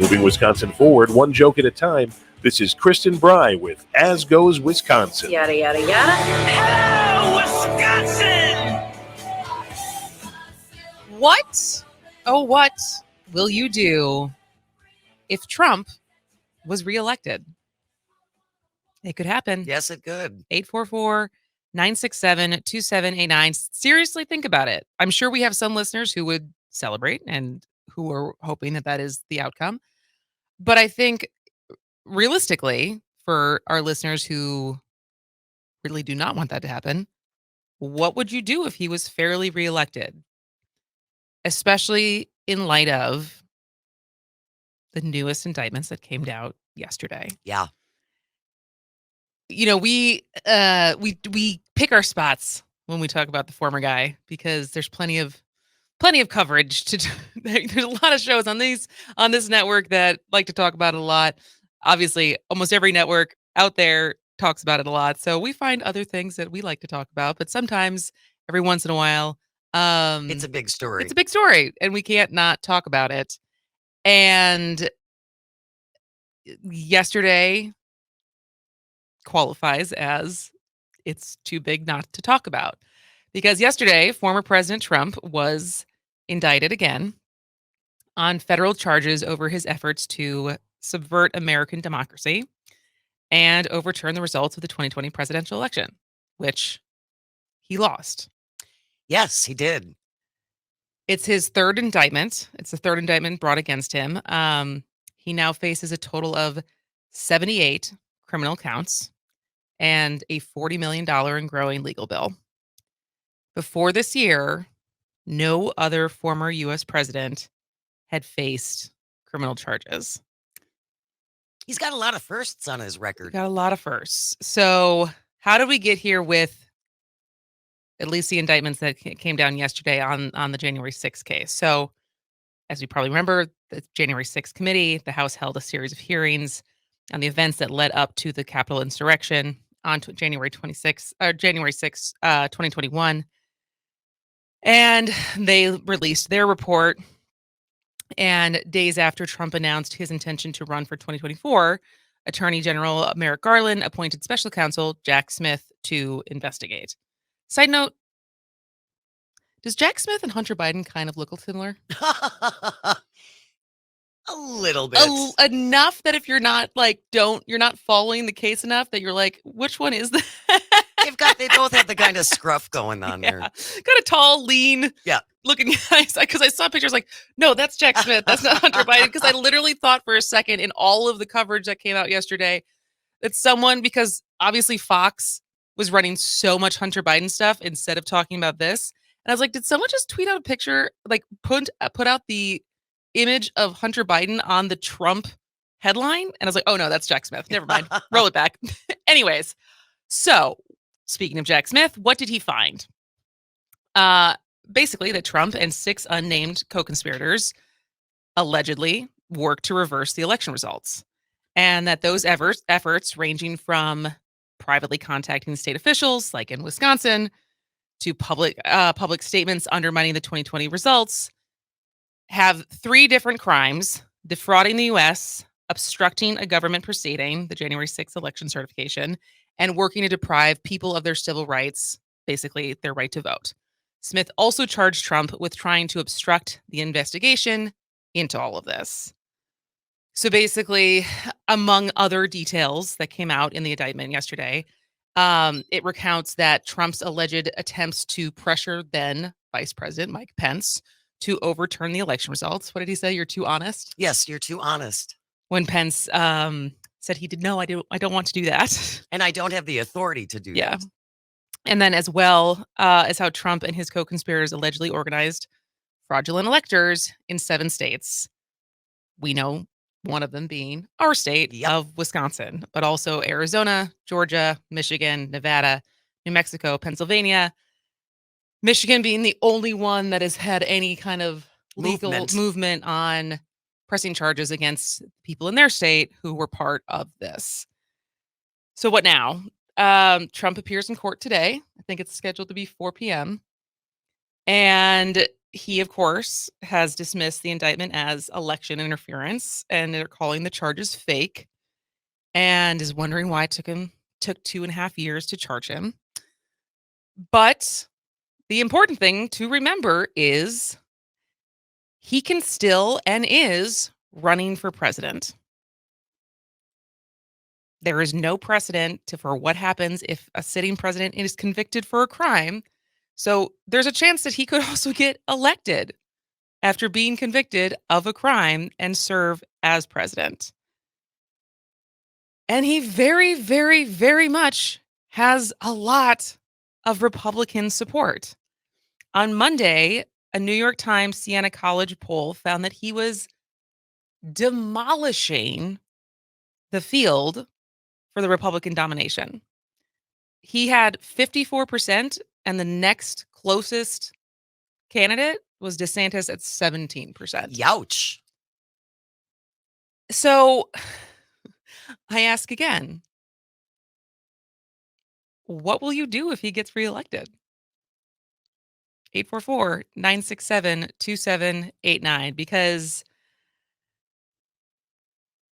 Moving Wisconsin forward, one joke at a time, this is Kristen Bry with As Goes Wisconsin. Yada, yada, yada. Hello, Wisconsin! What, oh, what will you do if Trump was reelected? It could happen. Yes, it could. 844-967-2789. Seriously, think about it. I'm sure we have some listeners who would celebrate and who are hoping that that is the outcome. But I think realistically, for our listeners who really do not want that to happen, what would you do if he was fairly reelected? Especially in light of the newest indictments that came out yesterday. Yeah. You know, we pick our spots when we talk about the former guy because there's plenty of coverage to there's a lot of shows on this network that like to talk about it a lot. Obviously, almost every network out there talks about it a lot. So we find other things that we like to talk about, but sometimes every once in a while, It's a big story. it's a big story and we can't not talk about it. And yesterday qualifies as it's too big not to talk about. Because yesterday, former President Trump was indicted again on federal charges over his efforts to subvert American democracy and overturn the results of the 2020 presidential election, which he lost. Yes, he did. It's his third indictment. It's the third indictment brought against him. He now faces a total of 78 criminal counts and a $40 million and growing legal bill. Before this year, no other former U.S. president had faced criminal charges. He's got a lot of firsts on his record. Got a lot of firsts. So how did we get here with at least the indictments that came down yesterday on the January 6th case? So as we probably remember, the January 6th committee, the House held a series of hearings on the events that led up to the Capitol insurrection on January 6th, 2021. And they released their report. And days after Trump announced his intention to run for 2024, Attorney General Merrick Garland appointed special counsel Jack Smith to investigate. Side note, does Jack Smith and Hunter Biden kind of look similar? A little bit. Enough that if you're not you're not following the case enough that you're like, which one is that? They both have the kind of scruff going on there. Got a tall, lean, looking guys. Because I saw pictures like, no, that's Jack Smith. That's not Hunter Biden. Because I literally thought for a second in all of the coverage that came out yesterday that someone, because obviously Fox was running so much Hunter Biden stuff instead of talking about this. And I was like, did someone just tweet out a picture, like put out the image of Hunter Biden on the Trump headline? And I was like, oh no, that's Jack Smith. Never mind. Roll it back. Anyways, so speaking of Jack Smith, what did he find? Basically that Trump and 6 unnamed co-conspirators allegedly worked to reverse the election results. And that those efforts ranging from privately contacting state officials, like in Wisconsin, to public statements undermining the 2020 results, have 3 different crimes: defrauding the U.S., obstructing a government proceeding, the January 6th election certification, and working to deprive people of their civil rights, basically their right to vote. Smith also charged Trump with trying to obstruct the investigation into all of this. So basically, among other details that came out in the indictment yesterday, it recounts that Trump's alleged attempts to pressure then Vice President Mike Pence to overturn the election results. What did he say? You're too honest? Yes, you're too honest. When Pence said he did, no, I don't want to do that. And I don't have the authority to do that. And then as well as how Trump and his co-conspirators allegedly organized fraudulent electors in 7 states. We know one of them being our state of Wisconsin, but also Arizona, Georgia, Michigan, Nevada, New Mexico, Pennsylvania. Michigan being the only one that has had any kind of legal movement on pressing charges against people in their state who were part of this. So what now? Trump appears in court today. I think it's scheduled to be 4 p.m. And He, of course, has dismissed the indictment as election interference, and they're calling the charges fake, and is wondering why it took 2.5 years to charge him. But the important thing to remember is he can still and is running for president. There is no precedent for what happens if a sitting president is convicted for a crime. So there's a chance that he could also get elected after being convicted of a crime and serve as president. And he very, very, very much has a lot of Republican support. On Monday, a New York Times Siena College poll found that he was demolishing the field for the Republican nomination. He had 54%, and the next closest candidate was DeSantis at 17%. Youch. So I ask again, what will you do if he gets reelected? 844-967-2789, because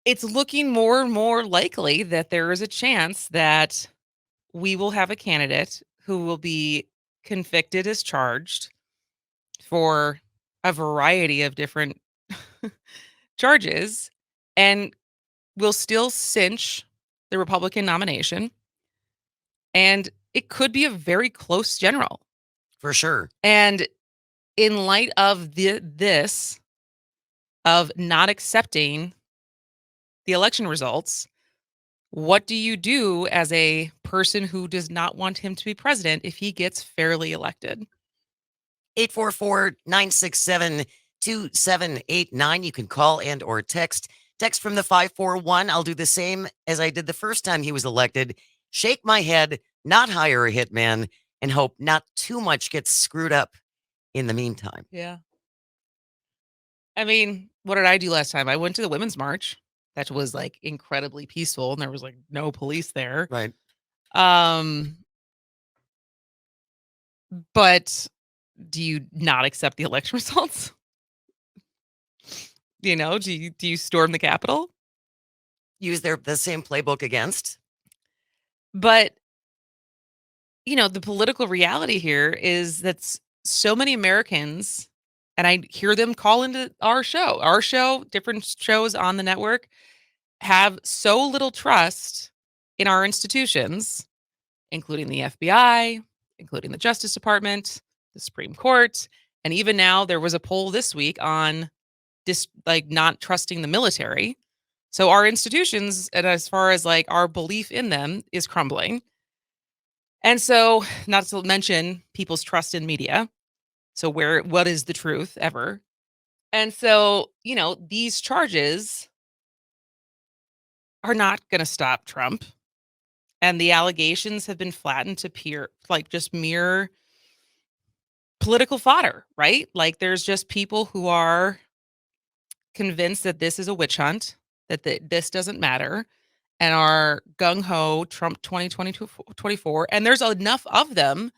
it's looking more and more likely that there is a chance that we will have a candidate who will be convicted as charged for a variety of different charges and will still cinch the Republican nomination. And it could be a very close general. For sure. And in light of this, of not accepting the election results, what do you do as a person who does not want him to be president if he gets fairly elected? 844-967-2789. You can call and or text. Text from the 541. I'll do the same as I did the first time he was elected. Shake my head, not hire a hitman, and hope not too much gets screwed up in the meantime. Yeah. I mean, what did I do last time? I went to the Women's March. That was like incredibly peaceful, and there was like no police there. Right. But do you not accept the election results? Do you storm the Capitol? Use the same playbook against. But the political reality here is that so many Americans, and I hear them call into our show, different shows on the network, have so little trust in our institutions, including the FBI, including the Justice Department, the Supreme Court, and even now there was a poll this week on not trusting the military. So our institutions, and as far as like our belief in them, is crumbling. And so, not to mention people's trust in media. So what is the truth ever? And so, these charges are not going to stop Trump. And the allegations have been flattened to just mere political fodder, right? Like there's just people who are convinced that this is a witch hunt, that this doesn't matter, and are gung-ho Trump 2024. And there's enough of them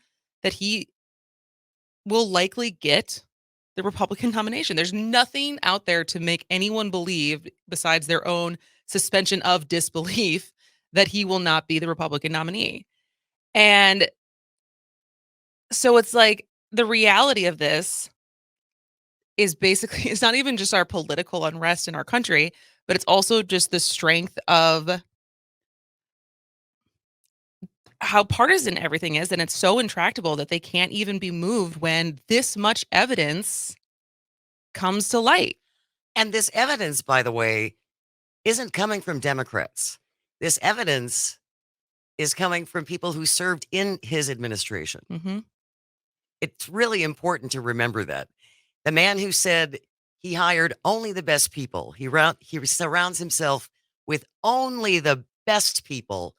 that he will likely get the Republican nomination. There's nothing out there to make anyone believe, besides their own suspension of disbelief, that he will not be the Republican nominee. And so it's like the reality of this is basically, it's not even just our political unrest in our country, but it's also just the strength of how partisan everything is. And it's so intractable that they can't even be moved when this much evidence comes to light. And this evidence, by the way, isn't coming from Democrats. This evidence is coming from people who served in his administration. Mm-hmm. It's really important to remember that. The man who said he hired only the best people, he surrounds himself with only the best people.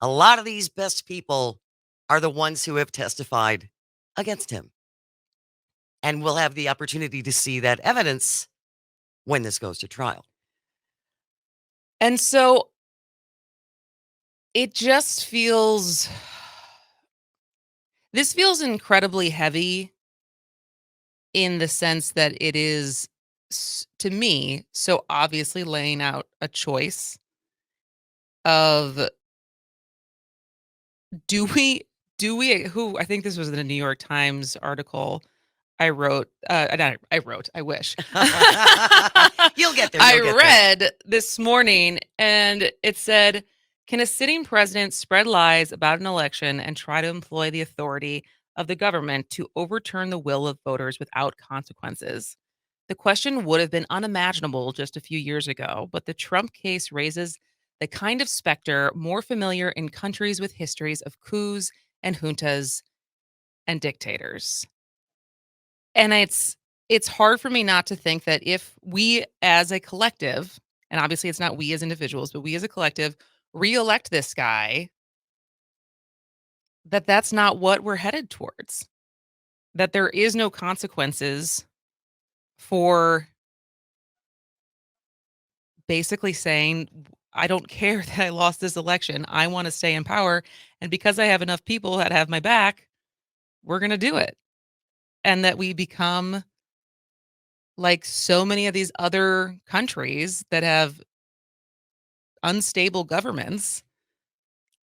A lot of these best people are the ones who have testified against him. And we'll have the opportunity to see that evidence when this goes to trial. And so it just feels incredibly heavy in the sense that it is, to me, so obviously laying out a choice of do we who I think this was in a New York Times article I wrote, not I wrote, I wish. You'll get there. I You'll get there. read this morning and it said, can a sitting president spread lies about an election and try to employ the authority of the government to overturn the will of voters without consequences? The question would have been unimaginable just a few years ago, but the Trump case raises the kind of specter more familiar in countries with histories of coups and juntas and dictators. And it's hard for me not to think that if we as a collective, and obviously it's not we as individuals, but we as a collective reelect this guy, that that's not what we're headed towards. That there is no consequences for basically saying, I don't care that I lost this election. I want to stay in power. And because I have enough people that have my back, we're going to do it. And that we become like so many of these other countries that have unstable governments.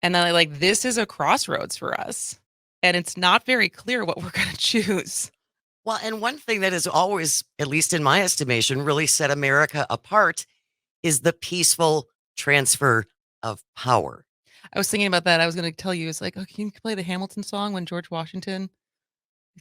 And then like, this is a crossroads for us. And it's not very clear what we're going to choose. Well, and one thing that has always, at least in my estimation, really set America apart is the peaceful transfer of power. I was thinking about that. I was going to tell you, it's like, oh, can you play the Hamilton song when George Washington?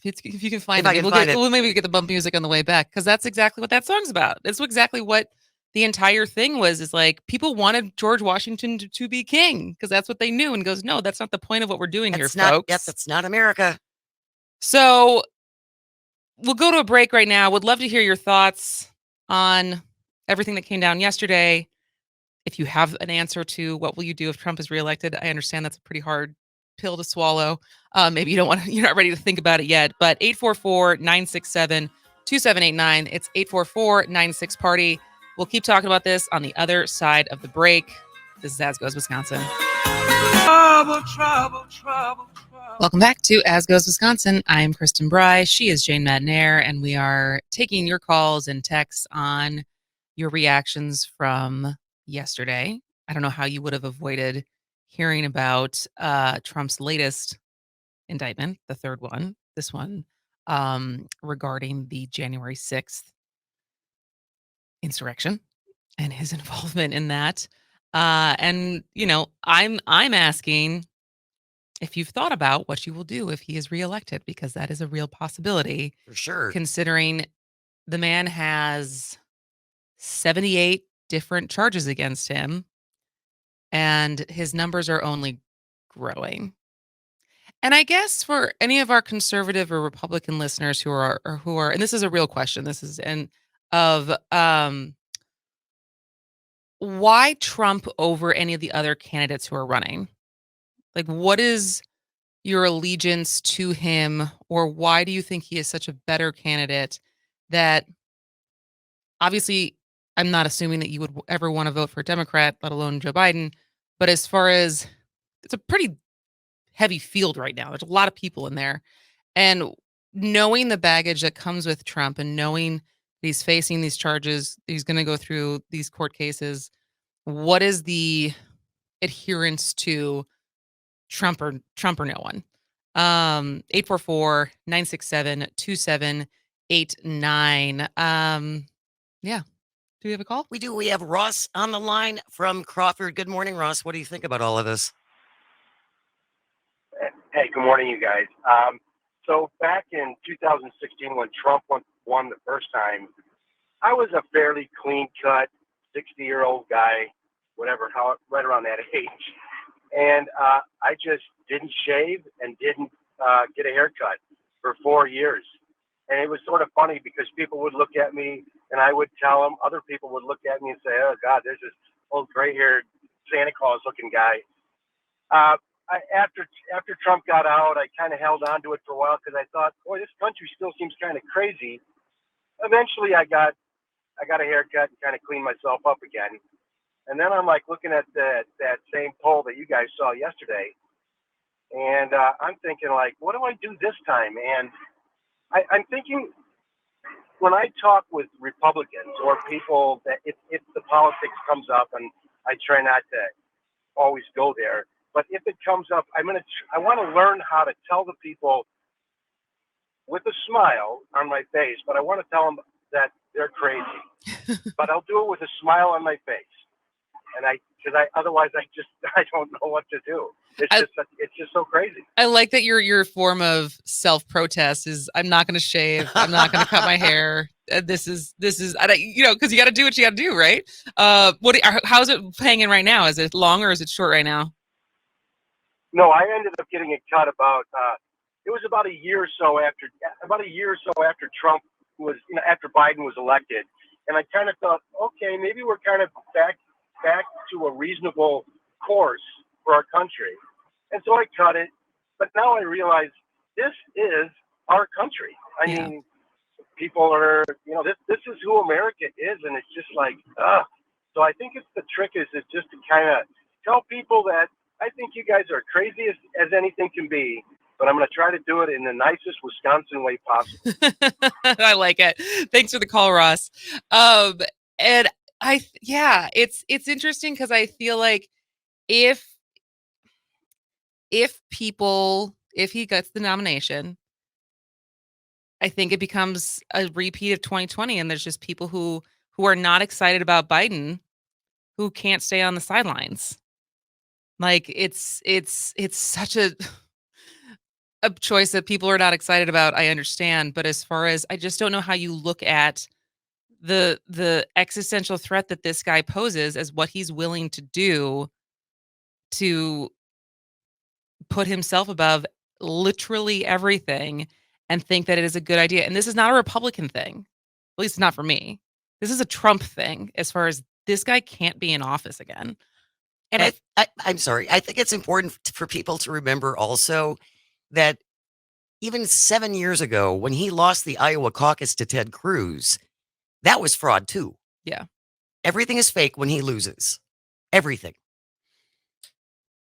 If you can find If it, I can find it. Well, maybe we get the bump music on the way back because that's exactly what that song's about. It's exactly what the entire thing was. Is like people wanted George Washington to be king because that's what they knew. And goes, no, that's not the point of what we're doing here, folks. Yep, that's not America. So we'll go to a break right now. Would love to hear your thoughts on everything that came down yesterday. If you have an answer to what will you do if Trump is reelected, I understand that's a pretty hard pill to swallow. Maybe you don't want to, you're not ready to think about it yet, but 844-967-2789. It's 844-96-party. We'll keep talking about this on the other side of the break. This is As Goes Wisconsin. Trouble, trouble, trouble, trouble. Welcome back to As Goes Wisconsin. I'm Kristen Bry. She is Jane Madnair, and we are taking your calls and texts on your reactions from yesterday. I don't know how you would have avoided hearing about Trump's latest indictment, the third one, this one, regarding the January 6th insurrection and his involvement in that. And you know, I'm asking if you've thought about what you will do if he is reelected, because that is a real possibility. For sure. Considering the man has 78 different charges against him, and his numbers are only growing. And I guess for any of our conservative or Republican listeners who are, and this is a real question, this is why Trump over any of the other candidates who are running? Like, what is your allegiance to him, or why do you think he is such a better candidate? That obviously, I'm not assuming that you would ever want to vote for a Democrat, let alone Joe Biden. But as far as it's a pretty heavy field right now, there's a lot of people in there. And knowing the baggage that comes with Trump and knowing he's facing these charges, he's going to go through these court cases. What is the adherence to Trump or no one? 844-967-2789. Yeah. Do we have a call? We do. We have Ross on the line from Crawford. Good morning, Ross. What do you think about all of this? Hey, good morning, you guys. So back in 2016, when Trump won the first time, I was a fairly clean-cut, 60-year-old guy, whatever, right around that age. And I just didn't shave and didn't get a haircut for 4 years. And it was sort of funny because people would look at me and I would tell them, other people would look at me and say, oh, God, there's this old gray-haired Santa Claus-looking guy. After Trump got out, I kind of held on to it for a while because I thought, boy, this country still seems kind of crazy. Eventually, I got a haircut and kind of cleaned myself up again. And then I'm like looking at that same poll that you guys saw yesterday, and I'm thinking like, what do I do this time? And I'm thinking when I talk with Republicans or people that if the politics comes up, and I try not to always go there, but if it comes up, I want to learn how to tell the people with a smile on my face, but I want to tell them that they're crazy. But I'll do it with a smile on my face, and otherwise I don't know what to do. It's just so crazy. I like that your form of self-protest is I'm not going to shave, I'm not going to cut my hair. This is I don't, because you got to do what you got to do, right? How's it hanging right now? Is it long or is it short right now? No, I ended up getting it cut about it was about a year or so after Trump was after Biden was elected, and I kind of thought, okay, maybe we're kind of back to a reasonable course for our country, and so I cut it. But now I realize this is our country. I mean, people are this is who America is, and it's just like So I think the trick is just to kind of tell people that I think you guys are crazy as anything can be, but I'm going to try to do it in the nicest Wisconsin way possible. I like it. Thanks for the call, Ross. And it's interesting because I feel like if he gets the nomination, I think it becomes a repeat of 2020, and there's just people who are not excited about Biden who can't stay on the sidelines. Like it's such a choice that people are not excited about. I understand, but as far as I just don't know how you look at the existential threat that this guy poses as what he's willing to do to put himself above literally everything and think that it is a good idea. And this is not a Republican thing. At least not for me. This is a Trump thing as far as this guy can't be in office again. And I'm sorry. I think it's important for people to remember also that even 7 years ago, when he lost the Iowa caucus to Ted Cruz, that was fraud too. Yeah. Everything is fake when he loses. Everything.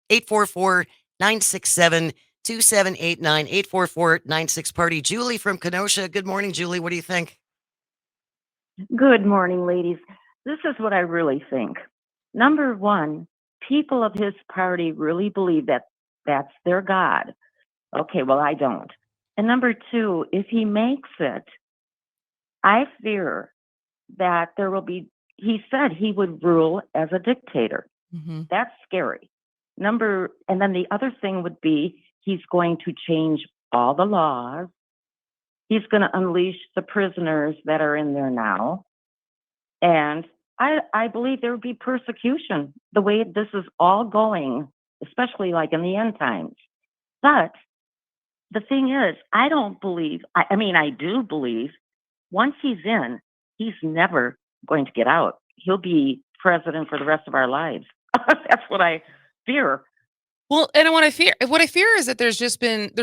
844-967-2789, 844-96-party. Julie from Kenosha. Good morning, Julie. What do you think? Good morning, ladies. This is what I really think. Number one, people of his party really believe that that's their God. Okay, well, I don't. And number two, if he makes it, I fear that there will be, he said he would rule as a dictator. Mm-hmm. That's scary. And then the other thing would be he's going to change all the laws. He's going to unleash the prisoners that are in there now. And I believe there would be persecution the way this is all going, especially like in the end times. But the thing is, I don't believe, I do believe once he's in, he's never going to get out. He'll be president for the rest of our lives. That's what I fear. Well, and what I fear is that there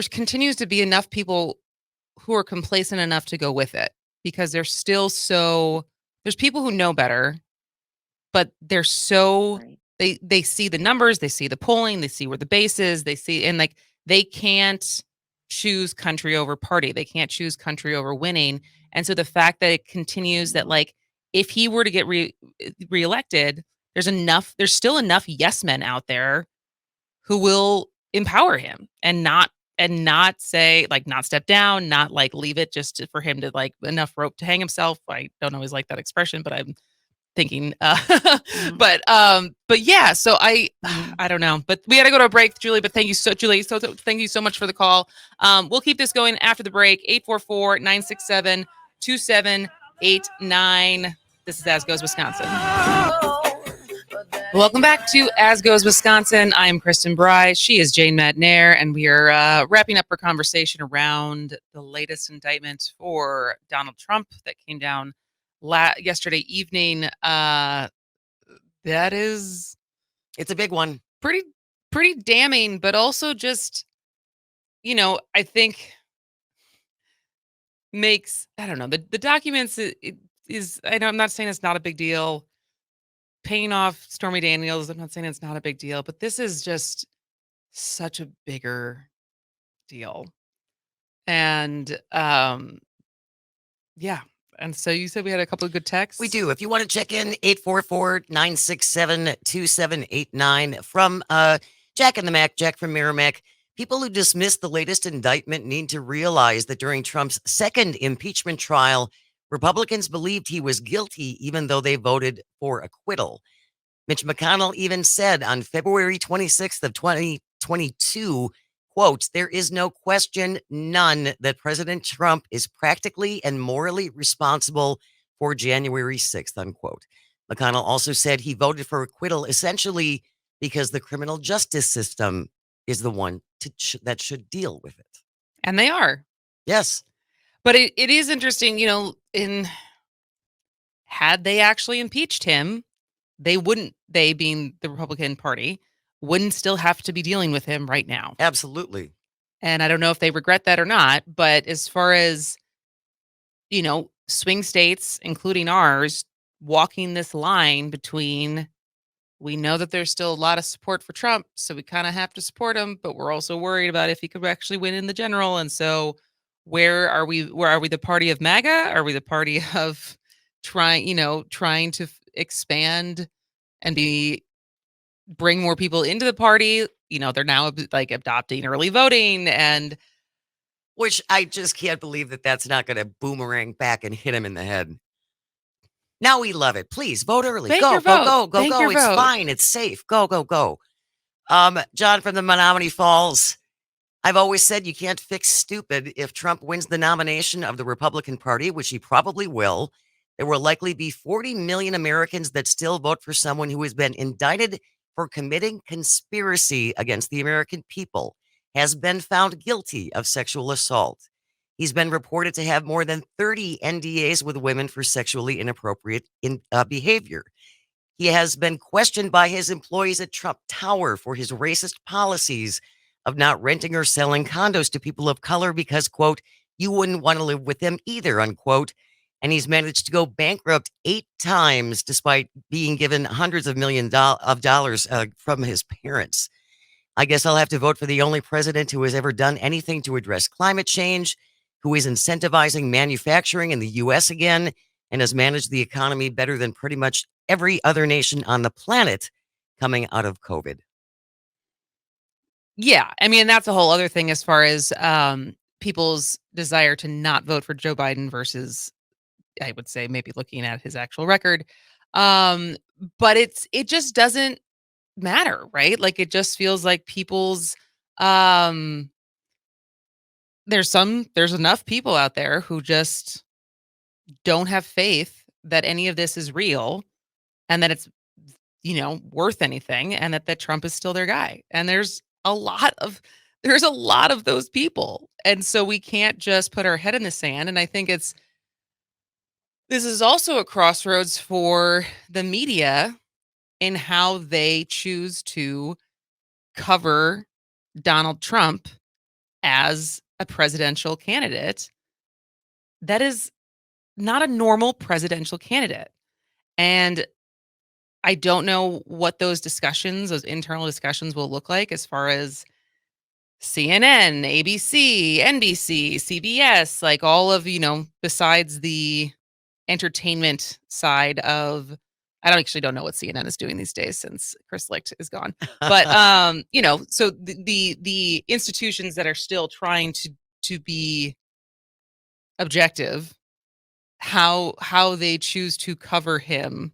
continues to be enough people who are complacent enough to go with it because there's people who know better, but they're so right. they see the numbers, they see the polling, they see where the base is, and like they can't choose country over party. They can't choose country over winning. And so the fact that it continues that like if he were to get reelected, there's still enough yes men out there who will empower him and not say like not step down, not like leave it just for him to like enough rope to hang himself. I don't always like that expression, but I'm thinking but yeah, so I don't know, but we got to go to a break, Julie, but thank you so thank you so much for the call. We'll keep this going after the break. 844-967-2789. This is As Goes Wisconsin. Welcome back to As Goes Wisconsin. I am Kristen Bry. She is Jane Madnair, and we are wrapping up our conversation around the latest indictment for Donald Trump that came down yesterday evening. It's a big one. Pretty damning, but also just, I think makes, I don't know, the documents is, I know I'm not saying it's not a big deal. Paying off Stormy Daniels, I'm not saying it's not a big deal, but this is just such a bigger deal. And yeah, And so you said we had a couple of good texts. We do. If you want to check in, 844-967-2789 from Jack in the Mac, Jack from Merrimack. People who dismiss the latest indictment need to realize that during Trump's second impeachment trial, Republicans believed he was guilty, even though they voted for acquittal. Mitch McConnell even said on February 26th of 2022, quote, "There is no question, none, that President Trump is practically and morally responsible for January 6th, unquote." McConnell also said he voted for acquittal essentially because the criminal justice system is the one that should deal with it. And they are. Yes. But it is interesting, had they actually impeached him, they being the Republican Party, wouldn't still have to be dealing with him right now. Absolutely. And I don't know if they regret that or not, but as far as, swing states, including ours, walking this line between, we know that there's still a lot of support for Trump, so we kind of have to support him, but we're also worried about if he could actually win in the general. And so where are we the party of MAGA? Are we the party of trying to expand and bring more people into the party? They're now like adopting early voting, and which I just can't believe that that's not going to boomerang back and hit him in the head. Now we love it. Please vote early. Bank Go, your go, vote. go, go, Bank go. your It's vote. fine. It's safe. Go, go, go. John from the Menominee Falls. I've always said you can't fix stupid. If Trump wins the nomination of the Republican Party, which he probably will, there will likely be 40 million Americans that still vote for someone who has been indicted for committing conspiracy against the American people, has been found guilty of sexual assault. He's been reported to have more than 30 NDAs with women for sexually inappropriate behavior. He has been questioned by his employees at Trump Tower for his racist policies of not renting or selling condos to people of color because, quote, "you wouldn't want to live with them either," unquote. And he's managed to go bankrupt 8 times despite being given hundreds of millions of dollars from his parents. I guess I'll have to vote for the only president who has ever done anything to address climate change, who is incentivizing manufacturing in the U.S. again, and has managed the economy better than pretty much every other nation on the planet coming out of COVID. Yeah, I mean, that's a whole other thing as far as people's desire to not vote for Joe Biden versus, I would say, maybe looking at his actual record. But it just doesn't matter, right? Like, it just feels like people's there's enough people out there who just don't have faith that any of this is real and that it's worth anything, and that Trump is still their guy. And there's a lot of those people. And so we can't just put our head in the sand. And I think this is also a crossroads for the media in how they choose to cover Donald Trump as a presidential candidate that is not a normal presidential candidate. And I don't know what those internal discussions will look like as far as CNN, ABC, NBC, CBS, like all of, besides the entertainment side of, I don't know what CNN is doing these days since Chris Licht is gone. But so the institutions that are still trying to be objective, how they choose to cover him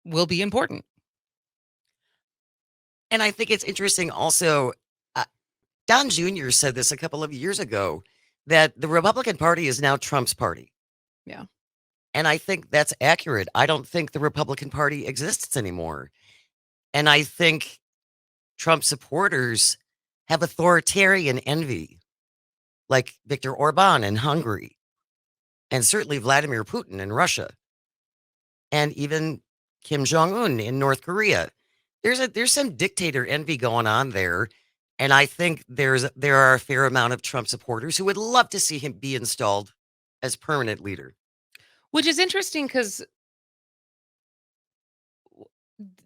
will be important. And I think it's interesting also, Don Jr. said this a couple of years ago, that the Republican Party is now Trump's party. Yeah. And I think that's accurate. I don't think the Republican Party exists anymore. And I think Trump supporters have authoritarian envy, like Viktor Orban in Hungary, and certainly Vladimir Putin in Russia, and even Kim Jong-un in North Korea. There's some dictator envy going on there. And I think there are a fair amount of Trump supporters who would love to see him be installed as permanent leader. Which is interesting because,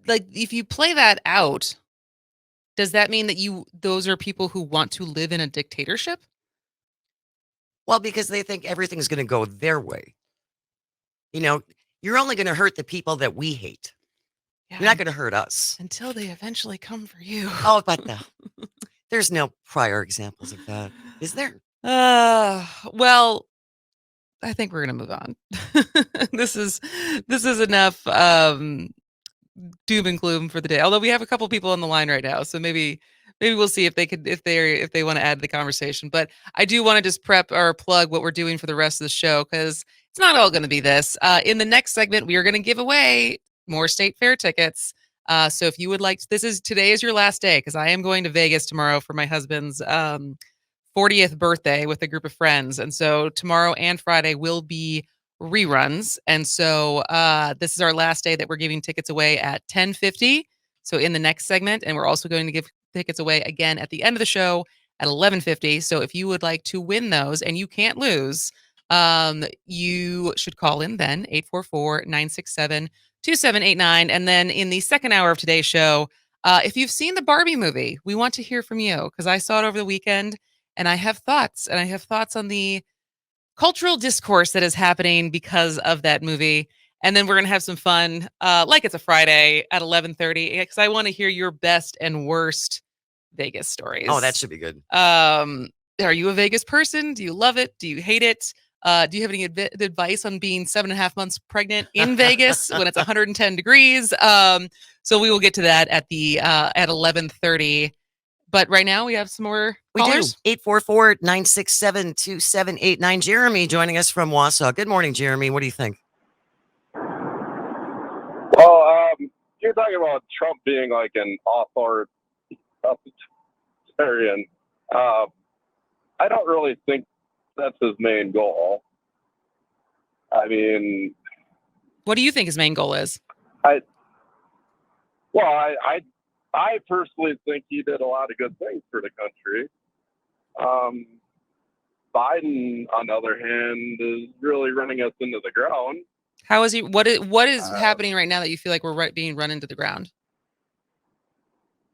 like, if you play that out, does that mean that those are people who want to live in a dictatorship? Well, because they think everything's going to go their way. You know, you're only going to hurt the people that we hate. Yeah, You're not going to hurt us. until they eventually come for you. Oh, but there's no prior examples of that, is there? Well, I think we're gonna move on. this is enough doom and gloom for the day. Although we have a couple people on the line right now, so maybe we'll see if they want to add to the conversation. But I do want to just prep or plug what we're doing for the rest of the show, because it's not all going to be this. In the next segment, we are going to give away more state fair tickets. So if you would like, today is your last day, because I am going to Vegas tomorrow for my husband's 40th birthday with a group of friends. And so tomorrow and Friday will be reruns. And so this is our last day that we're giving tickets away at 10:50. So in the next segment, and we're also going to give tickets away again at the end of the show at 11:50. So if you would like to win those and you can't lose, you should call in then 844-967-2789. And then in the second hour of today's show, if you've seen the Barbie movie, we want to hear from you, because I saw it over the weekend. And I have thoughts, on the cultural discourse that is happening because of that movie. And then we're going to have some fun, like it's a Friday at 11:30, because I want to hear your best and worst Vegas stories. Oh, that should be good. Are you a Vegas person? Do you love it? Do you hate it? Do you have any advice on being 7.5 months pregnant in Vegas when it's 110 degrees? So we will get to that at 11:30. But right now we have some more callers. We do. 844-967-2789. Jeremy joining us from Wausau. Good morning, Jeremy. What do you think? Well, you're talking about Trump being like an authoritarian. I don't really think that's his main goal. I mean, What do you think his main goal is? I personally think he did a lot of good things for the country. Biden, on the other hand, is really running us into the ground. How is he? What is happening right now that you feel like we're being run into the ground?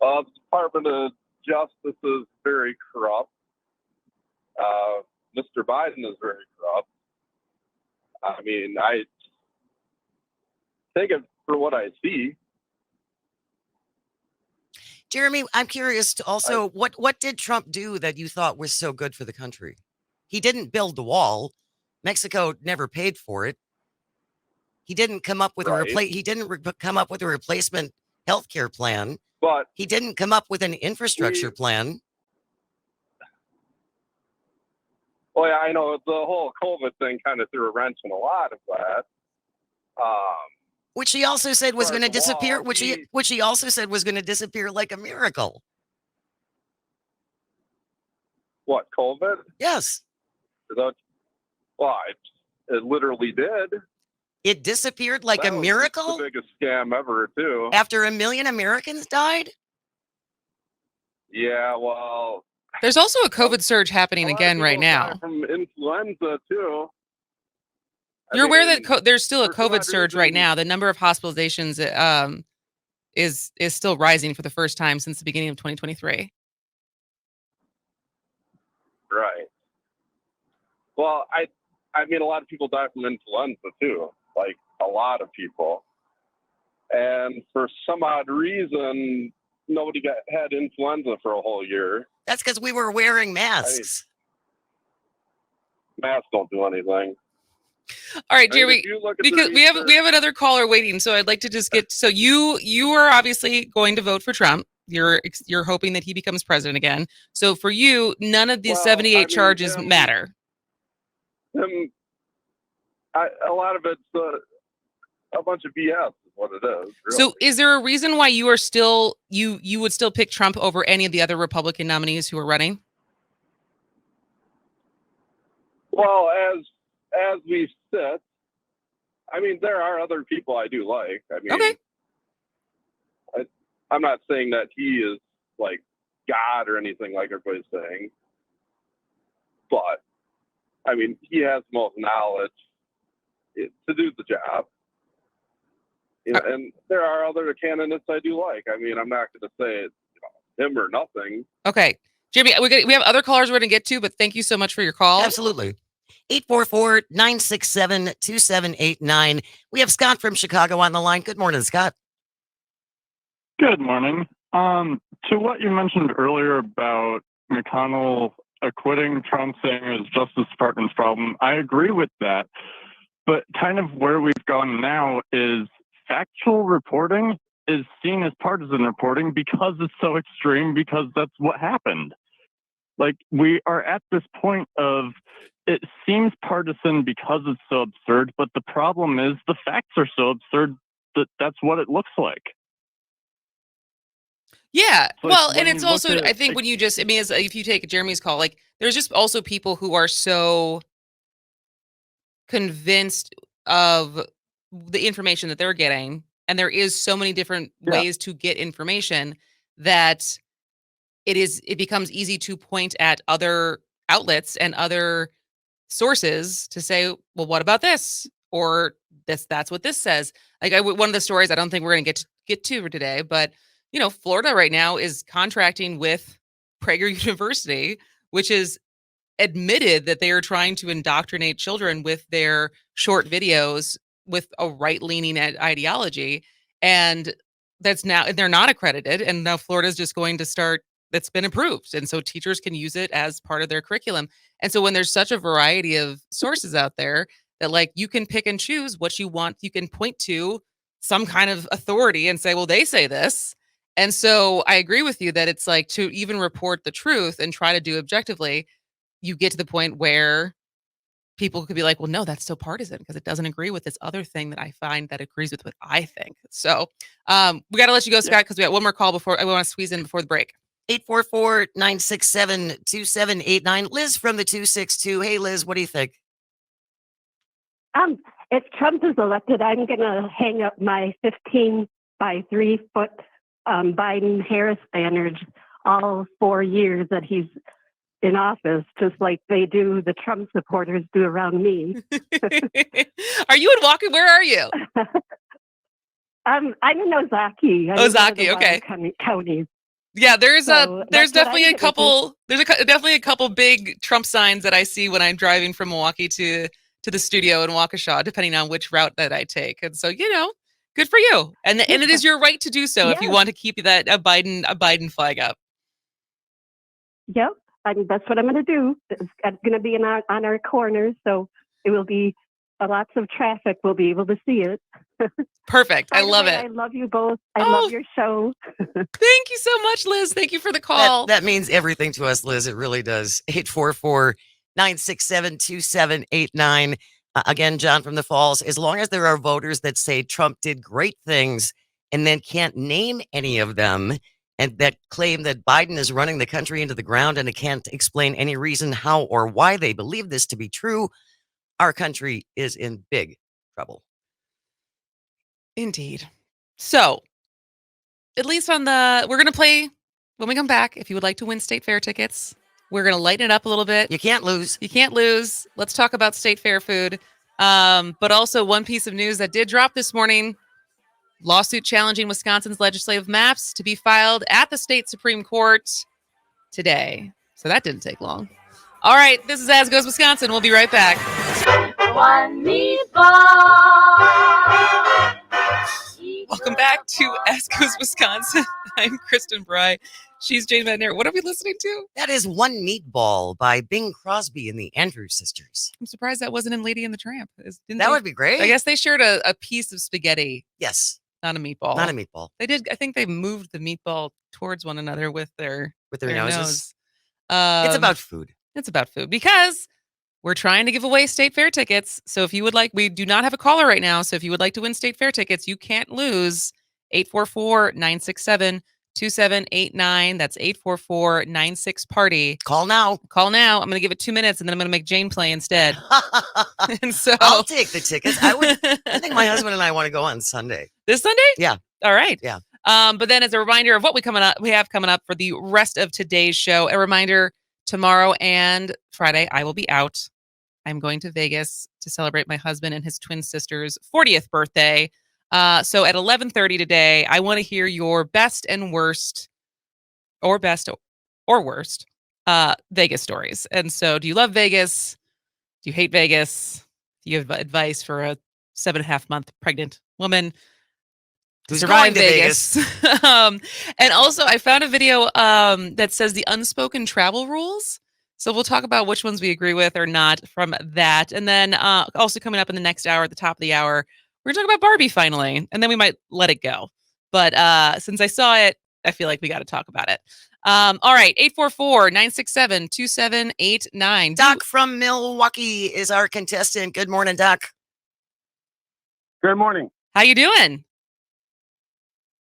The Department of Justice is very corrupt. Mr. Biden is very corrupt. I mean, I take it for what I see. Jeremy, I'm curious to also, what did Trump do that you thought was so good for the country? He didn't build the wall. Mexico never paid for it. He didn't come up with come up with a replacement healthcare plan. But he didn't come up with an infrastructure plan. Well, yeah, I know the whole COVID thing kind of threw a wrench in a lot of that. Which he also said was going to disappear. Which he also said was going to disappear like a miracle. What, COVID? Yes. It literally did. It disappeared like a miracle. The biggest scam ever, too. After 1 million Americans died. Yeah, well. There's also a COVID surge happening again right now. From influenza too. You're aware that there's still a COVID surge right now. The number of hospitalizations is still rising for the first time since the beginning of 2023. Right. Well, I mean, a lot of people die from influenza too. Like a lot of people. And for some odd reason, nobody had influenza for a whole year. That's because we were wearing masks. Masks don't do anything. All right, Jeremy, because we have another caller waiting, so I'd like to just get. So you are obviously going to vote for Trump. You're hoping that he becomes president again. So for you, none of the 78 charges matter. A lot of it's a bunch of BS. What it is. Really. So is there a reason why you are still you would still pick Trump over any of the other Republican nominees who are running? Well, as we sit, I mean, there are other people I do like. I mean, okay. I'm not saying that he is like God or anything like everybody's saying, but I mean, he has the most knowledge to do the job. You know, and there are other candidates I do like. I mean, I'm not going to say him or nothing. Okay. Jeremy, we have other callers we're going to get to, but thank you so much for your call. Absolutely. 844-967-2789. We have Scott from Chicago on the line. Good morning, Scott. Good morning. To what you mentioned earlier about McConnell acquitting Trump, saying it was Justice Department's problem, I agree with that. But kind of where we've gone now is factual reporting is seen as partisan reporting because it's so extreme, because that's what happened. Like, we are at this point of it seems partisan because it's so absurd, but the problem is the facts are so absurd that that's what it looks like. Yeah. Like, Well, when and it's you look also, at, I think when you just, I mean, if you take Jeremy's call, like there's just also people who are so convinced of the information that they're getting, and there is so many different ways to get information that it becomes easy to point at other outlets and other sources to say, well, what about this? Or that's what this says. Like one of the stories I don't think we're going to get to today, but Florida right now is contracting with Prager University, which is admitted that they are trying to indoctrinate children with their short videos with a right-leaning ideology. And they're not accredited. And now Florida's just going to start, that's been approved. And so teachers can use it as part of their curriculum. And so when there's such a variety of sources out there that like you can pick and choose what you want, you can point to some kind of authority and say, well, they say this. And so I agree with you that it's like to even report the truth and try to do objectively, you get to the point where people could be like, well, no, that's so partisan because it doesn't agree with this other thing that I find that agrees with what I think. So we got to let you go, Scott, because we got one more call before I want to squeeze in before the break. 844-967-2789. Liz from the 262. Hey, Liz, what do you think? If Trump is elected, I'm going to hang up my 15 by 3 foot Biden-Harris banners all 4 years that he's in office, just like they do, the Trump supporters do around me. Are you in Walker? Where are you? I'm in Ozaukee. Ozaukee, okay. Counties. Yeah, there's So definitely a couple. There's definitely a couple big Trump signs that I see when I'm driving from Milwaukee to the studio in Waukesha, depending on which route that I take. And so, good for you. And it is your right to do so if you want to keep that a Biden flag up. Yep, that's what I'm going to do. It's going to be on our corners, so it will be lots of traffic. We'll be able to see it. Perfect. I love it. I love you both. I love your show. Thank you so much, Liz. Thank you for the call. That means everything to us, Liz. It really does. 844-967-2789. Again, John from the Falls, as long as there are voters that say Trump did great things and then can't name any of them, and that claim that Biden is running the country into the ground and it can't explain any reason how or why they believe this to be true, our country is in big trouble. Indeed. So, at least we're going to play when we come back. If you would like to win state fair tickets, we're going to lighten it up a little bit. You can't lose. You can't lose. Let's talk about state fair food. But also one piece of news that did drop this morning, lawsuit challenging Wisconsin's legislative maps to be filed at the state Supreme Court today. So that didn't take long. All right. This is As Goes Wisconsin. We'll be right back. One meatball. Welcome back to As Goes Wisconsin. I'm Kristen Bry. She's Jane McNair. What are we listening to? That is One Meatball by Bing Crosby and the Andrews Sisters. I'm surprised that wasn't in Lady and the Tramp. Would be great. I guess they shared a piece of spaghetti. Yes. Not a meatball. Not a meatball. They did. I think they moved the meatball towards one another with their noses. Nose. It's about food. It's about food because we're trying to give away state fair tickets. So if you would like, we do not have a caller right now. So if you would like to win state fair tickets, you can't lose. 844-967-2789. That's 844-96-PARTY. Call now. Call now. I'm going to give it 2 minutes and then I'm going to make Jane play instead. And so I'll take the tickets. I think my husband and I want to go on Sunday. This Sunday? Yeah. All right. Yeah. But then as a reminder of what we have coming up for the rest of today's show, a reminder, tomorrow and Friday, I will be out. I'm going to Vegas to celebrate my husband and his twin sister's 40th birthday. So at 11:30 today, I want to hear your best and worst, or best or worst, Vegas stories. And so, do you love Vegas? Do you hate Vegas? Do you have advice for a 7.5-month pregnant woman to Who's survive going to Vegas? And also, I found a video that says the unspoken travel rules. So we'll talk about which ones we agree with or not from that. And then also coming up in the next hour, at the top of the hour, we're going to talk about Barbie finally, and then we might let it go. But since I saw it, I feel like we got to talk about it. All right, 844-967-2789. Doc from Milwaukee is our contestant. Good morning, Doc. Good morning. How you doing?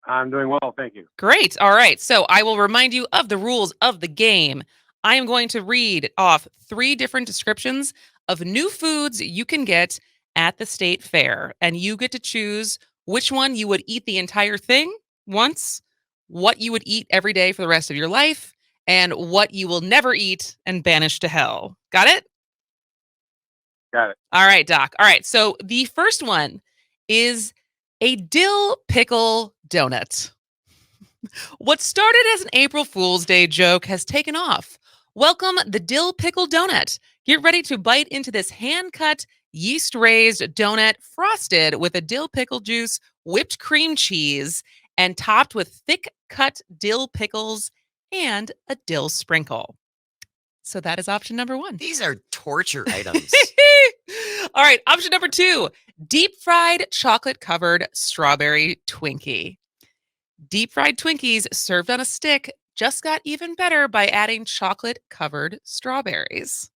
I'm doing well, thank you. Great. All right. So I will remind you of the rules of the game. I am going to read off 3 different descriptions of new foods you can get at the state fair, and you get to choose which one you would eat the entire thing once, what you would eat every day for the rest of your life, and what you will never eat and banish to hell. Got it? Got it. All right, Doc. All right. So the first one is a dill pickle donut. What started as an April Fool's Day joke has taken off. Welcome the dill pickle donut. Get ready to bite into this hand-cut, yeast-raised donut frosted with a dill pickle juice, whipped cream cheese, and topped with thick-cut dill pickles and a dill sprinkle. So that is option number 1. These are torture items. All right, option number 2, deep-fried chocolate-covered strawberry Twinkie. Deep-fried Twinkies served on a stick just got even better by adding chocolate-covered strawberries.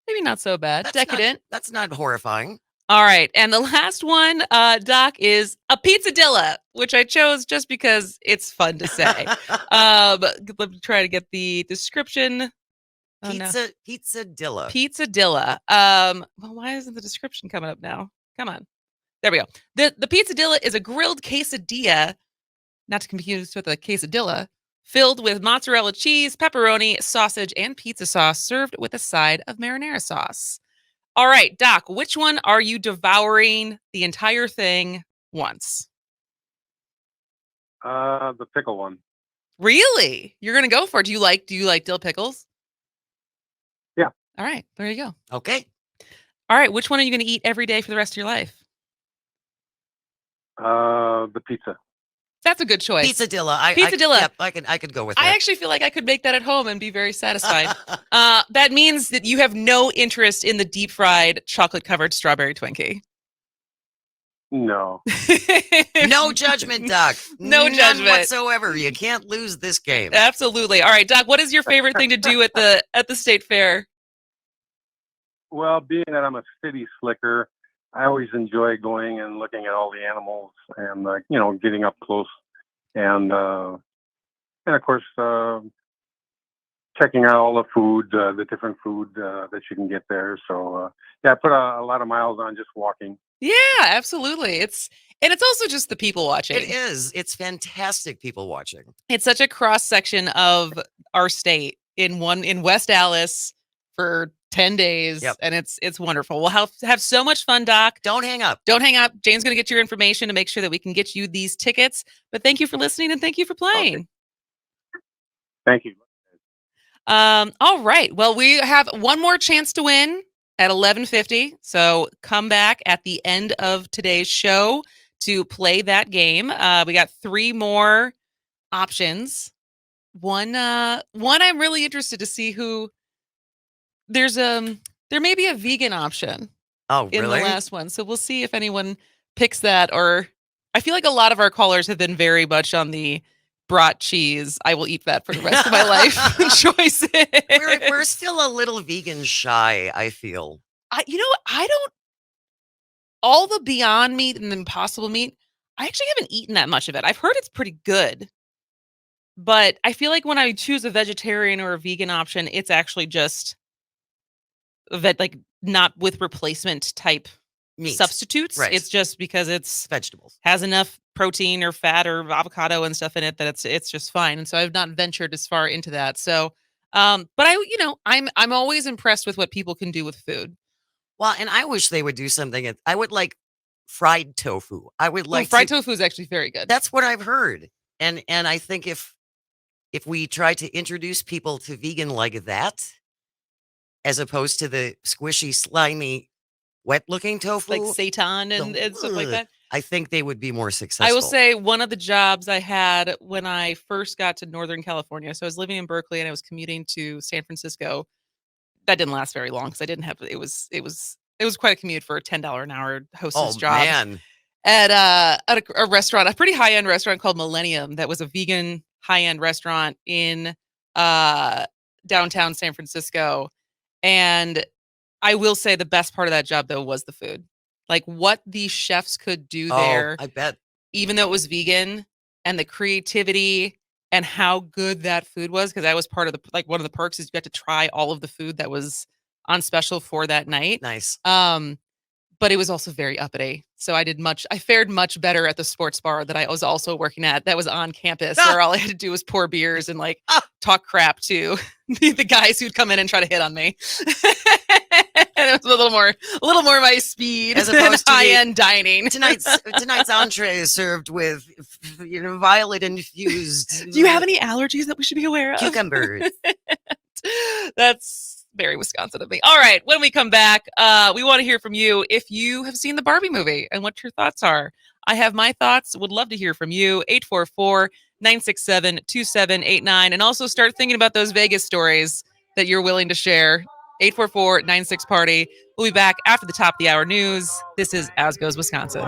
Maybe not so bad. Decadent. That's not horrifying. All right, and the last one, Doc, is a pizzadilla, which I chose just because it's fun to say. Let me try to get the description. Oh, no. Pizzadilla. Pizzadilla. Well, why isn't the description coming up now? Come on. There we go. The pizzadilla is a grilled quesadilla, not to confuse with a quesadilla, filled with mozzarella cheese, pepperoni, sausage, and pizza sauce, served with a side of marinara sauce. All right, Doc, which one are you devouring the entire thing once? The pickle one. Really? You're gonna go for it? Do you like dill pickles? Yeah. All right, there you go. Okay. All right, which one are you gonna eat every day for the rest of your life? The pizza. That's a good choice. Pizzadilla. Pizzadilla. Yep, I could go with that. I actually feel like I could make that at home and be very satisfied. That means that you have no interest in the deep fried chocolate covered strawberry Twinkie. No. No judgment, Doc. No None judgment whatsoever. You can't lose this game. Absolutely. All right, Doc, what is your favorite thing to do at the state fair? Well, being that I'm a city slicker, I always enjoy going and looking at all the animals and getting up close and of course checking out all the food, the different food that you can get there. So I put a lot of miles on just walking. Yeah, absolutely. It's also just the people watching. It is. It's fantastic people watching. It's such a cross section of our state in West Allis for 10 days. Yep. And it's wonderful. We'll have so much fun, Doc. Don't hang up. Don't hang up. Jane's going to get your information to make sure that we can get you these tickets. But thank you for listening and thank you for playing. Okay. Thank you. All right. Well, we have one more chance to win at 11:50. So come back at the end of today's show to play that game. We got 3 more options. One I'm really interested to see who. There may be a vegan option. Oh, in really? the last one. So we'll see if anyone picks that. Or I feel like a lot of our callers have been very much on the brat cheese. I will eat that for the rest of my life choices. We're still a little vegan shy, I feel. I don't. All the Beyond Meat and the Impossible Meat, I actually haven't eaten that much of it. I've heard it's pretty good. But I feel like when I choose a vegetarian or a vegan option, it's actually just not with replacement type Meat. substitutes. Right. It's just because it's Vegetables. has enough protein or fat or avocado and stuff in it that it's just fine. And so I've not ventured as far into that. So, but I'm always impressed with what people can do with food. Well, and I wish they would do something. I would like fried tofu. I would like Fried tofu is actually very good. That's what I've heard. And I think if if we try to introduce people to vegan like that, as opposed to the squishy, slimy, wet-looking tofu, Like seitan and stuff like ugh, that. I think they would be more successful. I will say one of the jobs I had when I first got to Northern California. So I was living in Berkeley and I was commuting to San Francisco. That didn't last very long because I didn't have it was quite a commute for a $10 an hour hostess oh job man, at a restaurant, a pretty high end restaurant called Millennium. That was a vegan high end restaurant in downtown San Francisco. And I will say the best part of that job though was the food. Like what these chefs could do oh, there, I bet. even though it was vegan, and the creativity and how good that food was. Because that was part of the one of the perks is you got to try all of the food that was on special for that night. Nice. But it was also very uppity. So I fared much better at the sports bar that I was also working at that was on campus where all I had to do was pour beers and talk crap to the guys who'd come in and try to hit on me. And it was a little more my speed As than opposed to high-end dining. Tonight's entree is served with violet infused. Do you have any allergies that we should be aware of? cucumbers? That's very Wisconsin of me. All right. When we come back, we want to hear from you if you have seen the Barbie movie and what your thoughts are. I have my thoughts. Would love to hear from you. 844-967-2789. And also start thinking about those Vegas stories that you're willing to share. 844-96-PARTY. We'll be back after the top of the hour news. This is As Goes Wisconsin.